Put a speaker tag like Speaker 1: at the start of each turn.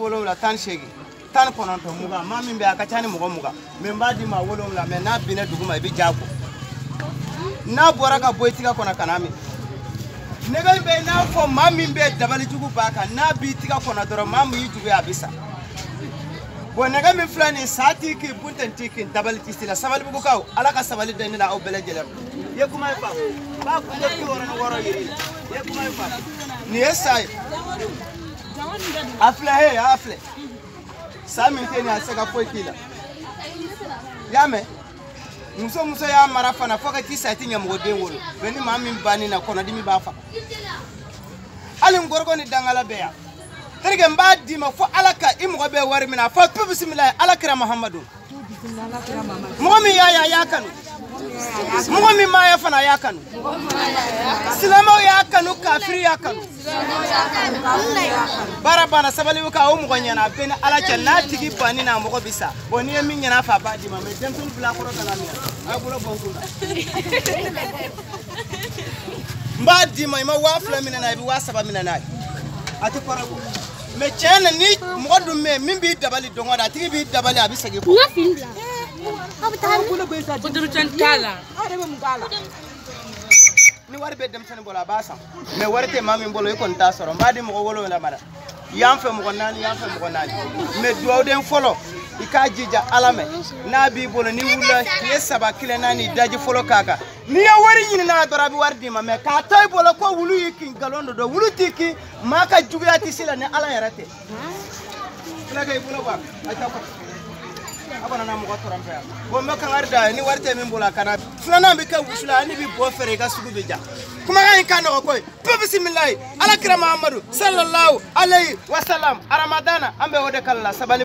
Speaker 1: wolo la tan shegi tan kononto muga mami be akachani muga me mbadi ma wolo la me na bine duguma bi jago na boraka boitika kona kanami nega be na fo mami be dabali jugu baka na bitika kona doro mamu yujugu abisa bo nega mi flani sati ki bunten tiki dabali tisila sabali bugu kaw ala ka sabali den na o bele jelem ye kuma fa ba ku de ki woro yiri ye kuma fa ni esai afle sami teni aseka poikila yame muso ya marafana foka kisa tinya mgoden wolo beni mami mbani na kona dimi bafa ali ngorgo ni dangala beya terige mbadi ma fo alaka imgo be wari mina fo bismillah alakira muhammadu momi ya kanu momi ma ya fana ya kanu silamo ya kanu kafiri ya kanu barabana sabali ka o mgo nyana beni alacha na tigi bani na mgo bisa boni mi nyana fa badi ma me dem tun bla ko kana mi abulo bonku mbadi ma wafla mina na bi wasaba mina na ati parago me chena ni mgo me mimbi dabali dongoda tigi bi dabali abisage ko ni wari be dem tan bola basam me warite mami bolo e kon ta soro mbadi mo wolo la mara yamfe mo nani me duawden folo ikajija alame na bi bolo ni wula yesaba kile nani daji folo kaka ni ya wari nyini na dorabi wardi ma me ka toy bolo ko wulu yiki galondo do wulu tiki maka jubiyati sila ne ala yarate kila kay bolo ba ata ko abana na mo torampe bo me kan arda ni warte min bola kana fulana be ka wusula ni bi bo fere ka sugu be ja kuma ga kan ko koy bismillah ala kira muhammadu sallallahu alaihi wasallam ramadana ambe wode kala sabali